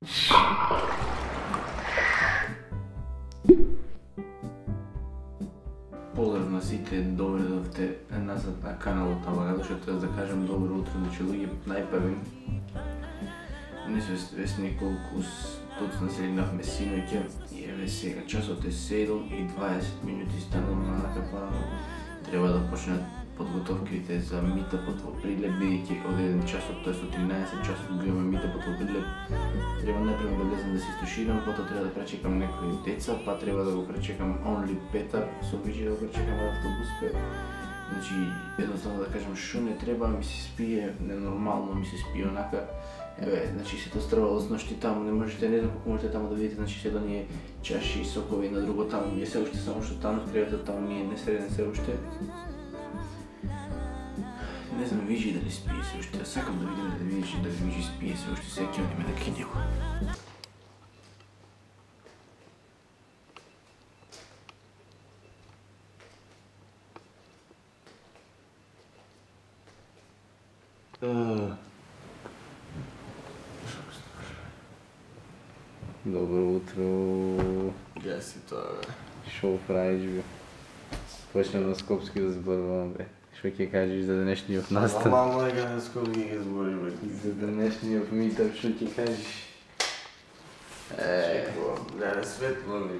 Поздрав на сите, доведовте назад на каналот на Лагадо, што треба да кажем добро утро, значи луѓе најпрвен. Не се свесни колку точно седнавме синоќа и еве сега часот е 7:20 стануваме на капана. Треба да почнат подготовките за митапот во Прилеп, бидејќи од 1 часот, тоест од 13 часот го имаме митапот во Прилеп. Треба најпрво да влезам да се истуширам, потоа треба да пречекам некои деца, па треба да го пречекам Only Петар, со Виџи да го пречекам од автобуспе. Значи, едноставно да кажам што не треба, ми се спие, ненормално ми се спие онака. Еве, значи сето стравало с ношти таму, не можете, не знам колку можете таму да видите, значи се оние чаши, сокови на друго таму, е се уште само што танов, кревето таму ми е несреден се уште. Не знам Виџи дали спие се уште, сакам да видим дали Виџи спие се уште, сега ќе одиме да кај него. Добро утро. Ја си тоа, бе. Шо правиш, бе? Почнем на Скопски да зборувам, бе. Шо ќе кажеш за денешниот настан? Нормално е кај Скопски ќе збори, бе. За денешниот митап, шо ќе кажеш? Чекувам, да светло ми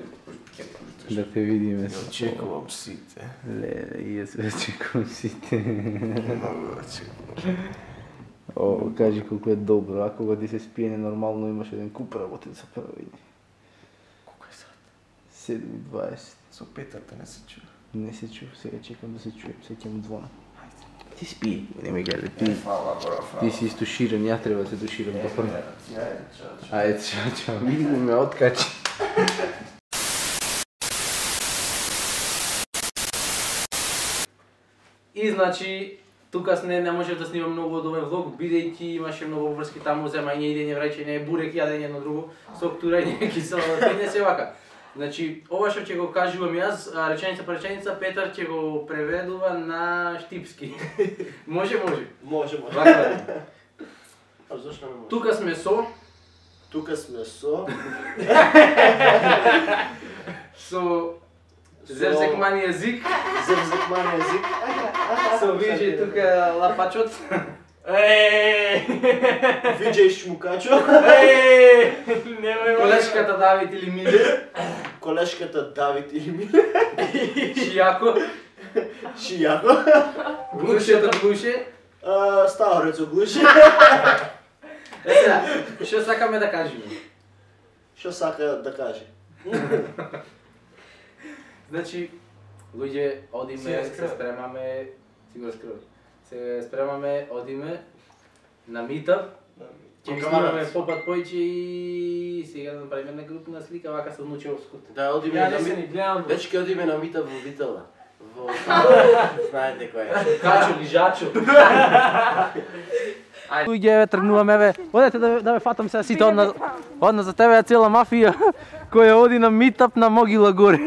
Да те видиме. Ја чекувам сите. Леле, и јас ве чекувам сите. Многу да чекувам. О, кажи колку е добро, а кога ти се спие ненормално имаш еден куп работи за прави. Колку е сат? 7:20. Со Петарта не се чува. Не се чув, сега чекам да се чуем, сега ќе му звона. Ти спи, нема гледа, Фала, бро, фала. ти си истуширан, ја треба да се туширам попрво. Ајде, Ајде, чао, види го ме откачи. И значи, тука не можев да снимам многу од овој влог, бидејќи имаше многу врски таму, земање, идење, враќање, бурек, јадење едно друго, соктурање, кисело, фитнес и вака. Значи, ова што ќе го кажувам јас, реченица по реченица, Петар ќе го преведува на штипски. Може? Може. Вака. А зашто не може? Тука сме со Зевзекмани език, Зевзекмани език. со Виџи тука лапачот. Виџи и Шмукачо. Колешката Давид или Миле. Колешката Давид или Миле. Шијако. Глушето глуше. Старецо глуше. Сега, што сакаме да кажеме? Што сака да каже? Значи, луѓе, одиме, се спремаме, сигурно скрој. Се спремаме, одиме на митап. Ќе ги снимаме попат појче и сега да направиме една групна слика, вака со внучевското. Да, одиме на митап. Дечки, одиме на митап во Витела. Знаете кој е. Качо, лижачо. Луѓе, еве тргнуваме, еве. Одете да ве фатам сега сите одна за тебе е цела мафија која оди на митап на Могила горе.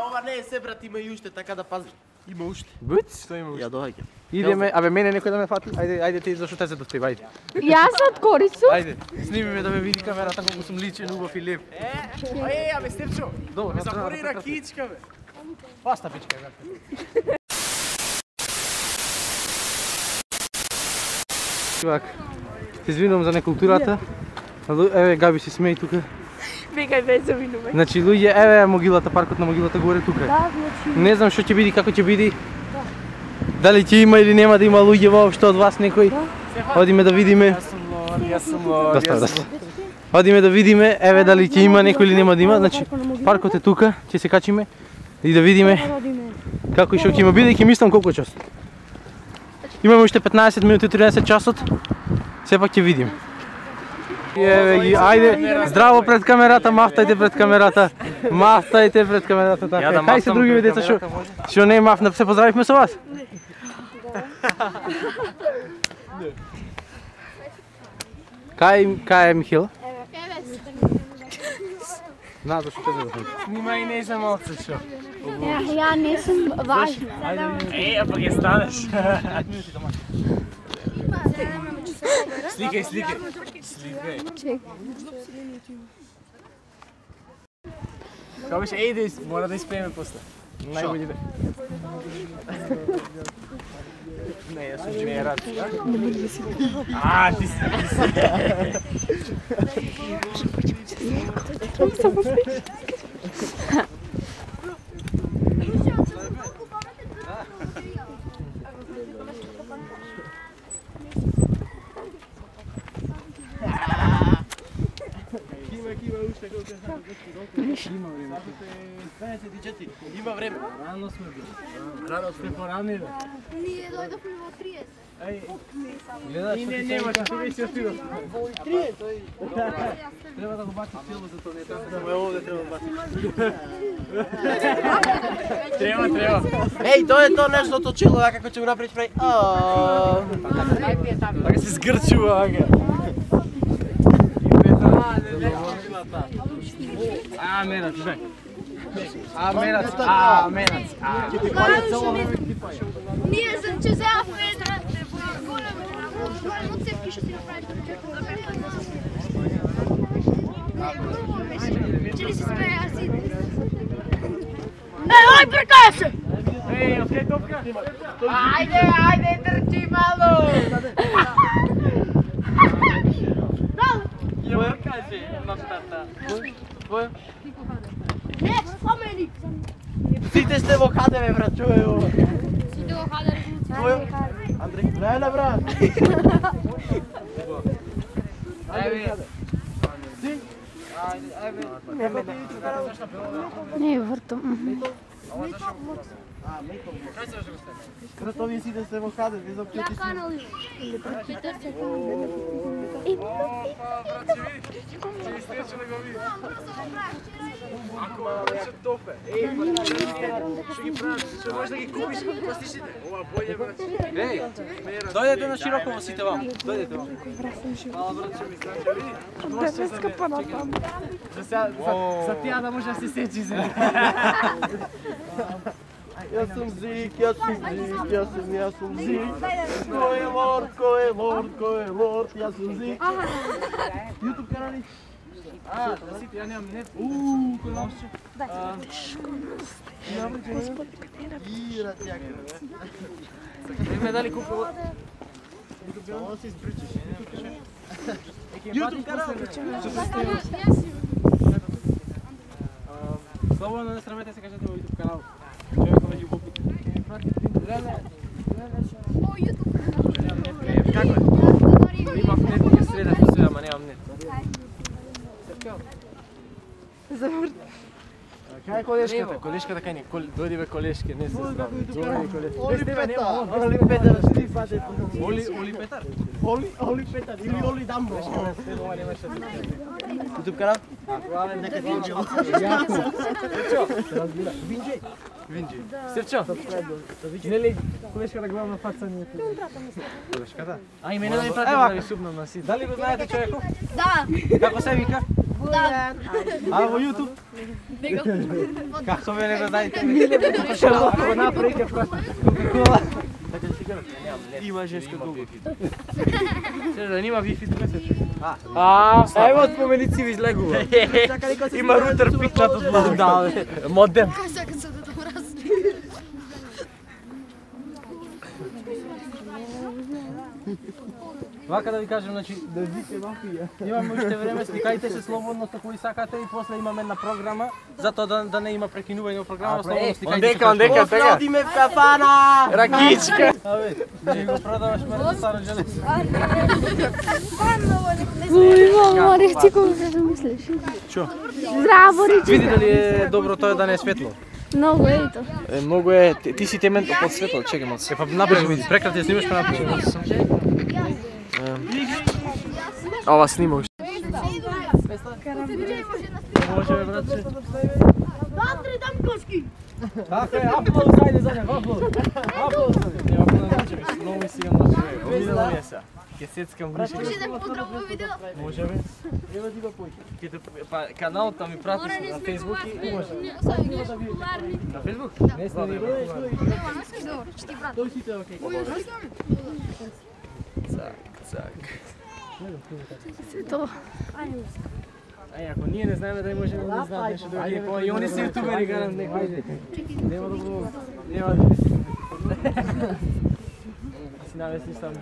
Ова не е се, брат, има и уште, така да пазиш. Има уште. Буц? Што има уште? Ја доаѓа. Идеме, абе мене некој да ме фати. Ајде ти зашто те се достиг, ајде. Јас од Корису. Ајде, сними ме да ме види камерата колку сум личен, убав и леп. Абе Степчо, Добро, ме запори ракичка, бе. Паста пичка, бе. Чувак, се извинувам за некултурата. Еве Габи се смеи тука. Вегај без завинувај. Значи луѓе, еве могилата, паркот на могилата горе тука. Да, значи. Не знам што ќе биде, како ќе биде. Дали ќе има или нема да има луѓе воопшто од вас некој? Одиме да видиме. Јас сум ловар. Доста. Одиме да видиме, еве дали ќе има некој или нема да има. Значи паркот е тука, ќе се качиме и да видиме како и што ќе има, бидејќи мислам колку е часот. Имаме уште 15 минути, 13 часот. Сепак ќе видиме. Еве ги, ајде, здраво пред камерата, мафтајте пред камерата. Мафтајте пред камерата, така. Кај се другиве деца што не мафна, се поздравивме со вас? Кај е Михила? На, зашто те задам? Снимај не за малце шо. Ја не сум важна. Па ќе станеш. Сликай. Kao više, ej, mora da ispijeme posle. Najbolji da. Ne, ja sam ne rad. A, ti si. Ima vreme. Rano smo bili. Rano smo poranili. Nije, dojdofli u 30. Gledaš što ti nemaš, ti već si ospio. 30, to je... Treba da go baci cijelo za to, ne tako. Samo je ovdje treba baciti. Treba. Ej, to je to nešto točilo, ja kako ćemo napraviti pravi. Tako se zgrču ovoga. A, menac, žek. A, menac. Nije sam će za Fedra, golem od cevki što si napraviti. Če li se smeja si? Oj, prkaj se! Ej, okej, topka. Ajde, trči malo! Joj, kaže, imam tata. Tvoje? Ne, spomenik! Site ste vokadeve, brat, čuje ovo. Site vokadeve. Tvoje? Andrej, Lena, brat. Ajde. Ne, vrtom. Brat, ovdje site ste vokadeve, ne znam Ja kanal ili Peter se kanal. Ako će tope. Ej, što gi praviš? Što možda gi kupiš, postiši? Ova bolje, brać. Ej, dojdete na Širokovo, site vam. Dojdete vam. Hvala, braćo, mi znači, vidi? Deveska pa na tam. Za tijana može da se seći zemlje. Ja sam Zik. Ko je lord, ja sam Zik. YouTube kanali? A, da site, ja nemam net. Ko je lošće? Daj. Irat, jako. Me dali kupo. Ovo se ispričaš. YouTube kanal. Slobodno ne sramete se kažete u YouTube kanalu. Čovjek već u buku. O, YouTube kanal. Kako je? Imam net je sreda po sve, ama nemam net. Kaj je koleškata? Koleškata kaj nije? Dojdi ve koleške, ne se znam. Oli Petar, svi pate. Oli Petar? Oli Petar, ili Oli Dambo. YouTube kanal? Neka Vinđo. Vinđi. Srčo? Ne li koleškata glavna faca nije tu? Koleškata? A i mene da mi pratite da vi subnom na sit. Da li го знаете човеко? Da. Kako se vika? Da. A во YouTube? Kako me ne знаете? Ако направите просто Coca-Cola. Има женска дуга. Сериозно, нема Wi-Fi тука се чуе. Ево споменици ви излегува. Има рутер пикнат от модем. Да, модем. Sad se da to mrazi. Вака да ви кажем, значи, имаме уште време, сликајте се слободно со кои сакате и после имаме една програма, затоа да не има прекинување во програма, слободно сликајте се. Ondeka, сега. Одиме в кафана! Ракичка! Абе, не го продаваш мртво старо железо. Уй, мама, речи колко се замислиш. Чо? Здраво, речи. Види дали е добро тоа да не е светло. Много е то. Многу е, ти си темен под светло, чекай малку. Па направи види, прекрати ја снимаш, па направи. Ова снима уште. Може бе, братче. Датри, дам коски. Така е, аплауз, ајде за него, аплауз. Аплауз за него. Ева, да значи, много ми си имам на човек. Обидела ми е сега. Ке сецкам вриши. Може да поздравува видео. Може бе. Ева ти го појки. Па каналот ми прати на Facebook и може. На Facebook? Не сме ни бе. Добро, ще ти брат. Тој сите окей. Цак, цак. To. Ej, ako nije ne znamo da i možemo da znati nešto drugi. I oni su youtuberi garant neko. Nema da bilo. Nema da bilo. Si navesti sam.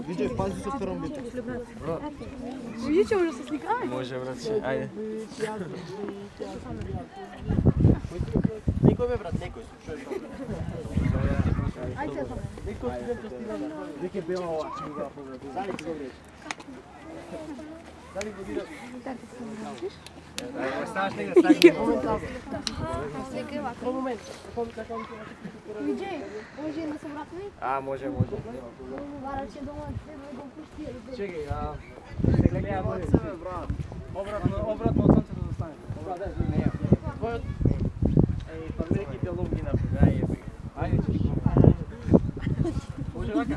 Viđaj, pazi sa starom biti. Vidite, može se slikati. Može, braće, ajde. Nikoj be, brat, nikoj. Ajde se tome. Nek je bila ova, ćemo ga pogledati. Dali ti dobro reći. Dali go dira. Stavаш negra, stavim. Slikaj ovako. Moment. Vidje, može da se vratne? A, može. Varam će doma, treba da pusti. Čekaj, se gleda bolje. Obratno od sunca da dostane. Ne. Ej, pa mi neki biolog na pravi. Ajde. Može ovaka?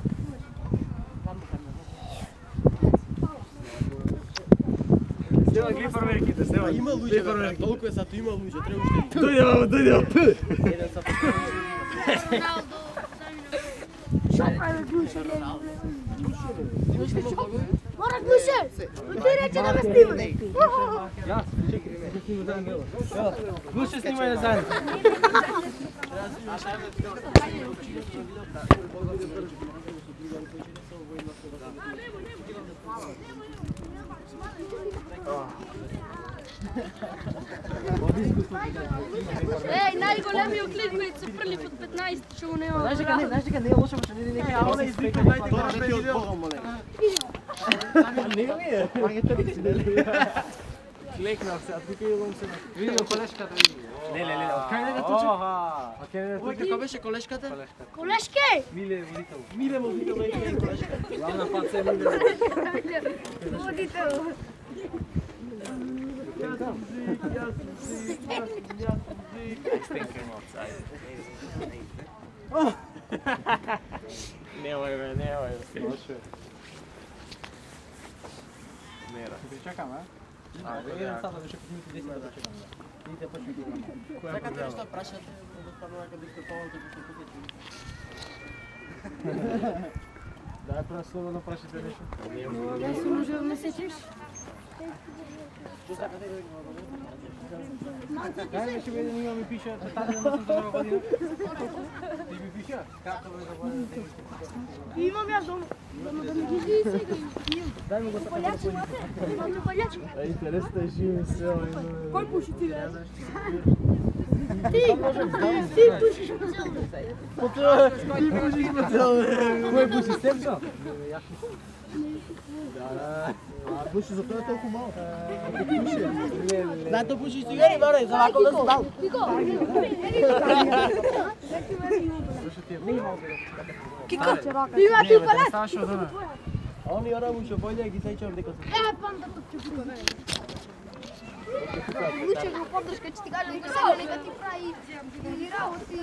Snema gli proverkite, snema. Ima luđe, brat, toliko je sad tu ima luđe, treba ušte. Dojde vamo. Jedan sad Ronaldo, Šopaj me ključe. Mora ključe! Ti reče da me snimaj. Ja, čekaj, ne snima zajedno delo. Ključe snimaj zajedno. Ej, najgolemiji klip koji su prli pod 15, što mu nema. Znaš дека не е лошо, што не нека ја она извика, дајте Тоа neki od Boga, molim. Не ми е. Паѓате ли? Клекнав се, а тука идам се. Види колешката види. Не, од кај да точи? А кај да Ой, како беше колешката? Колешке! Миле водител. Миле водител е колешката. Главна паца е Миле. Водител. Немој бе, лошо е. Мера. Причекам, а? Еден сад да ще подмити 10 да чекам. Идите почне да имам. Сакате нешто прашате, едноставно дека дискутувате да се покажете. Дај прво слободно прашате нешто. Да си може да ме сетиш? Дај ме ще бе да ми пише, тата да съм за нова година. Ти ми пише? Како бе за година? Имам јас дома. Да ми ги зи сега. Дај ми го сакам да Палјачи, мате. Имам ли палјачи? Интересно е живи се овој. Кој пуши ти, бе? Ти пушиш по цел. Ти пушиш по цел. Кој пуши степса? А пуши за тоа толку мало. Зато пушиш цигари, бре, за вако да се дал. Кико, има ти палет? Ставаш од она. А они ора му што бојде ги сеќавам дека се. Панда топче пука. Лучше го подршка, че ти кажам да сега нека ти прави или работи.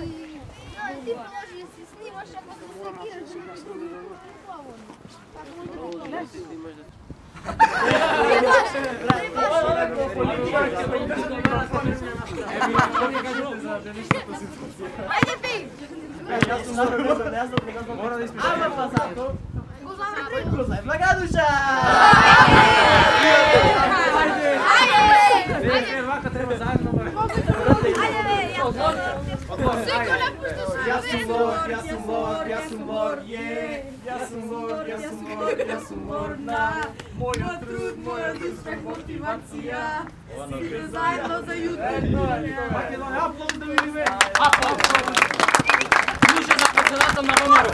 Ти може да си снимаш, ако се секираш, имаш други славно. Така може да Снимаш да Ajde ti! Мора да испишеш. Ама пазато. Го знаме три. Го знае Благадуша. Ajde! Ajde, vaka treba zajedno. Ajde bе, Секо не пушта се. Јас сум мор, јас сум мор на мојот труд, мојот успех, мотивација. Сите заедно за јутро. Македонија, аплауз да видиме. Аплауз. Слуша за председател на Ромаро.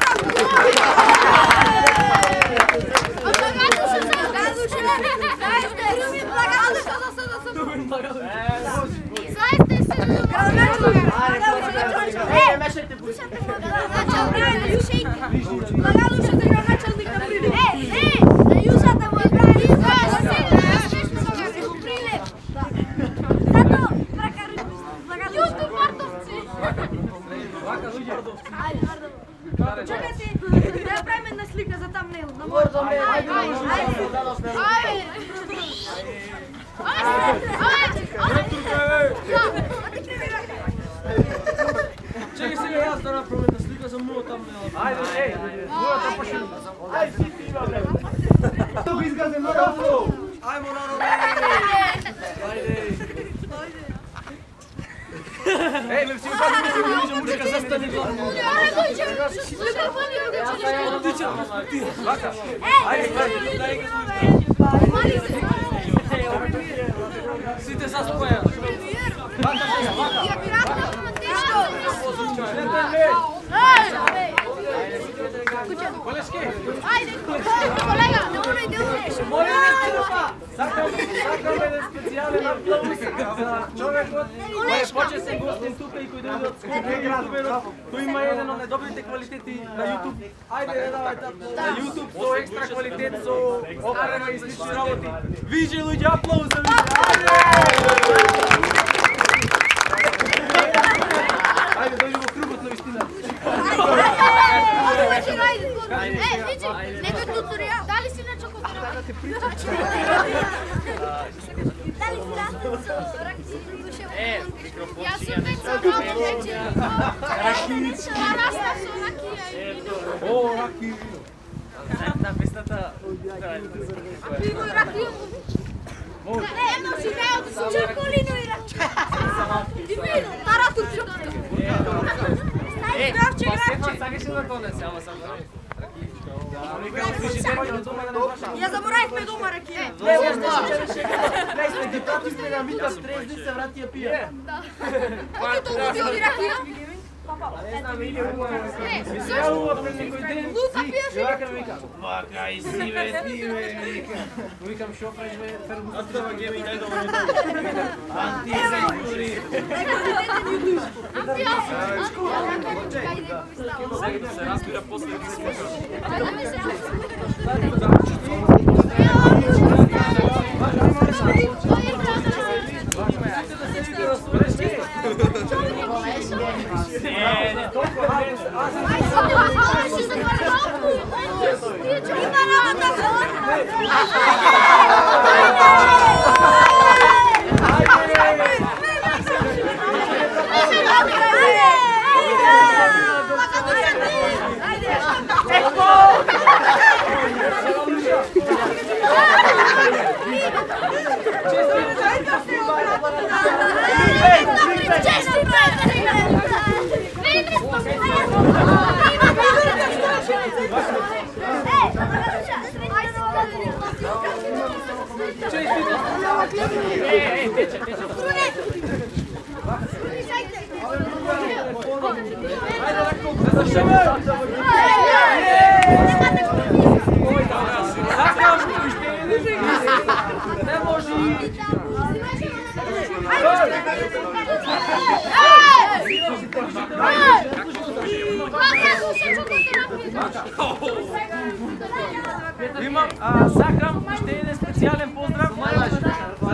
Чакайте, да правим една слика за тамнейл. Чекай сега јас да направам една слика за много там. Ajde, ej, morate početi. Ajde, svi ti ima vreme. Tu izgaze mnogo. Ajmo na novi. Ajde. Ej, me si upadli, mi muška zastani glavno. Vaka. Ajde, daj ga. Svi te zaspoja. Vaka, Ajde, kolega, dobro ide. Molim vas, sakam jedan specijalni aplauz za čovjekot koji počeo se gostim tuka i koji dolazi od skupnih youtuberov, koji ima jedan od najdobrite kvaliteti na YouTube. Ajde, redavajte na YouTube, so ekstra kvalitet, so oprema i slični работи. Viđe ljudi, aplauz za viđe! Ajde, dođemo krugotno istina. Neko tutorial. Da li si na čokoladu? Da li si rasticu? Ja sam već sa mnogo veći. Rakić. Rasta su rakija. O, rakiju. Da, pestata. A pivo i rakiju? Ne, može kao da su čokolinu i rakiju. I vino, taratu čokolinu. Сакаш ли да донесе, ама сам Я заборавихме дома ракия. Лесне, ги пратихме на Мита с трезни, се врати я пия. Оти толкова ти оди ракия? Сега луваме некој ден, Жака ми вика, вака и си бе, ти бе, вика. Викам, шо правиш бе, Фергус? Отдава ги ми, дай да ме антисектори. Сега да се разбира после да се Не, толкова не. Имам, сакам уште еден специјален поздрав за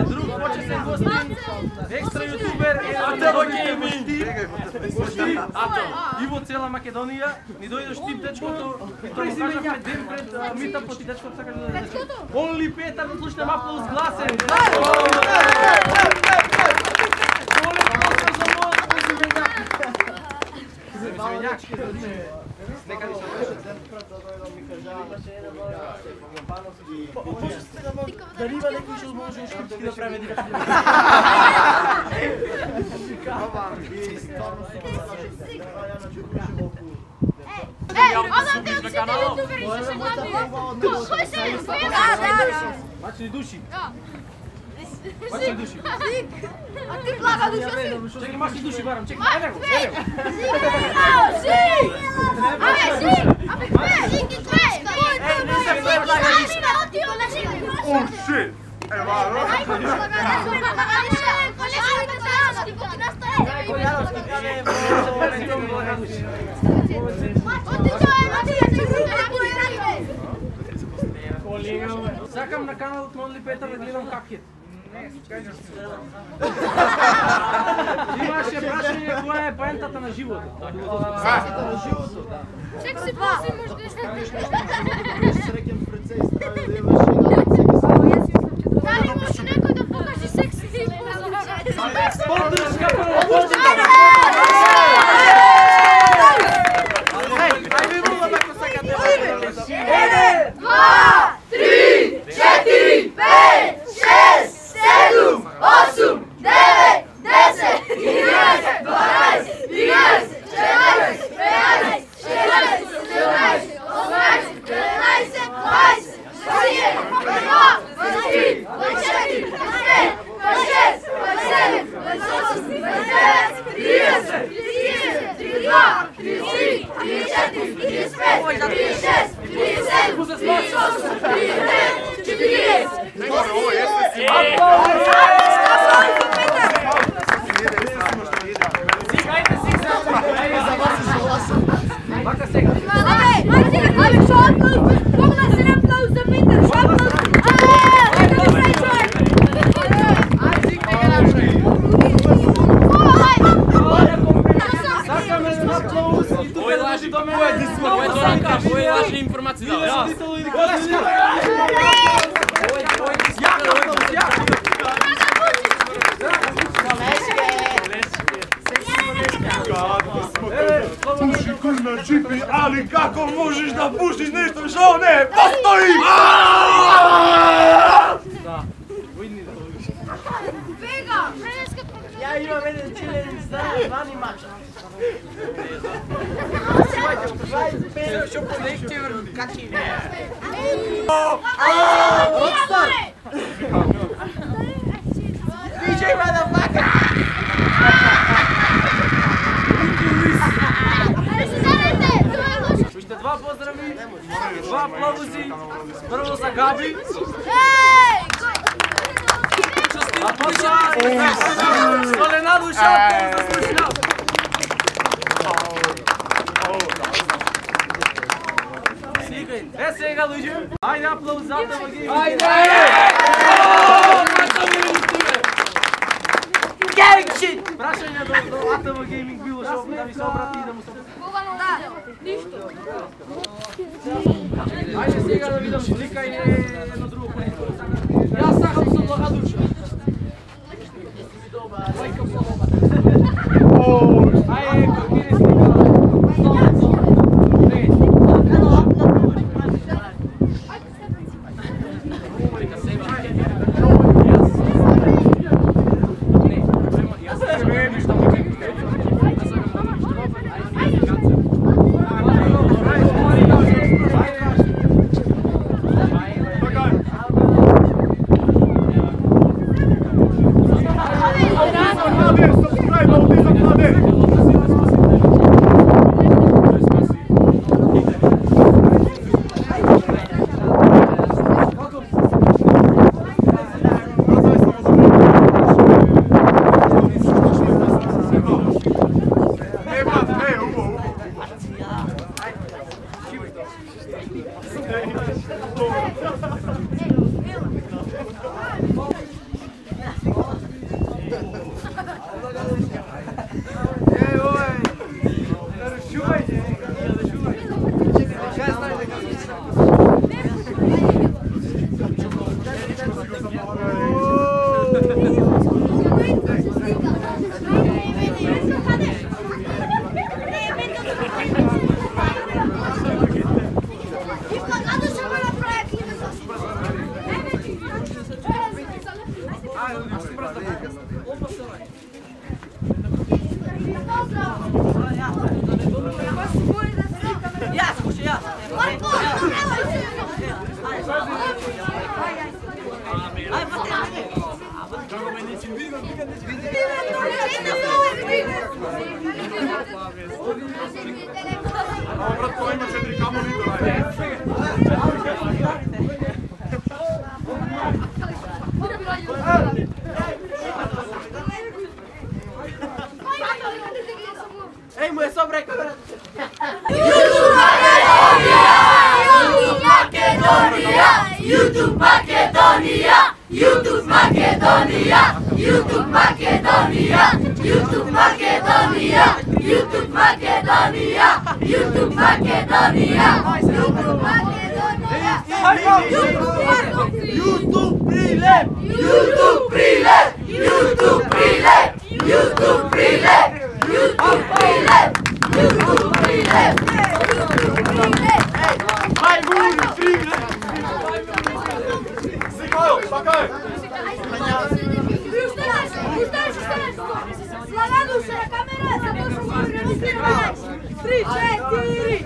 друг почесен гостин, екстра јутубер, Иво цела Македонија, ни дојде Штип дечкото, и тоа му кажавме ден пред митапот и дечкото сака да дојде. Онли Петар, да слушнем аплауз гласен. Нека ни се дали има некој што може уште да прави директно? Адам те се ютубери што се глави. Кој се? Мачни души. Мачни души. А ти блага душа си. Чекай, мачни души барам, чекай. Ајде го, ајде го. Oh shit! Сакам на каналот на Онли Петар да гледам капкет. Имаше прашање која е поентата на животот. Чек се поси може Среќен процес, треба да имаш дали може некој да покаже секси Поддршка прво, поддршка! Али како можеш да пуштиш нешто што не постои? Бега! Ја имам еден челен звани мача. Што колективен качи. Рокстар! DJ motherfucker! Уште два поздрави, два аплаузи. Прво за Габи. А после Солена душа, заслушав. Сега луѓе, ајде аплауз за Атама Гейминг. Ајде! Gang shit! Прашање до Атама Гейминг било што да ми се обрати и да му се... Кога да? Ништо. Ајде сега да видам слика и едно друго понеко. Јас сакам со блага душа. Ајде, копири слика. Ej, mu je sobre kamera. YouTube Makedonia, YouTube Makedonia, YouTube Makedonia, YouTube Makedonia, YouTube Makedonia, YouTube Makedonia, YouTube Makedonia, YouTube Prilep, YouTube Prilep, YouTube Prilep, YouTube Prilep, YouTube Prilep, YouTube Prilep, YouTube Prilep. Vai, Muri, Prilep! Sigurno, pakaj! Славянуша, камера, zato što smo organizirali. 3, 4,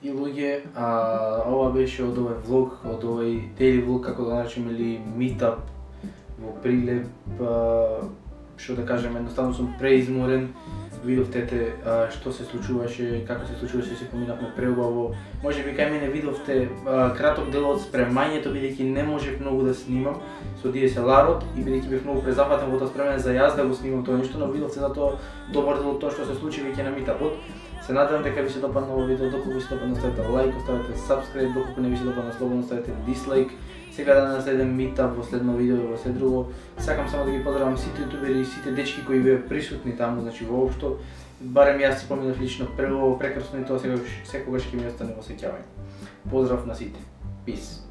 И луѓе, ова беше од овој влог, од овој дели влог, како да наречеме, или meetup во Прилеп, што да кажем, едноставно сум преизморен. Видовте што се случуваше, како се случуваше, се поминавме преубаво. Можеби кај мене видовте краток дел од спремањето, бидејќи не можев многу да снимам со DSLR-от и бидејќи бев многу презафатен во тоа спремен за јас да го снимам тоа нешто, но видовте затоа добар дел од тоа што се случи веќе на meetup-от. Се надевам дека ви се допадна овој видео, доколку ви се допадна ставете лайк, оставете subscribe, доколку не ви се допадна слободно ставете дислайк. Сега да наследам meetup во следно видео и во след друго. Сакам само да ги поздравам сите ютубери и сите дечки кои беа присутни таму, значи воопшто. Барем јас си поминав лично прво прекрасно и тоа секогаш ќе ми остане во сеќавање. Поздрав на сите. Peace.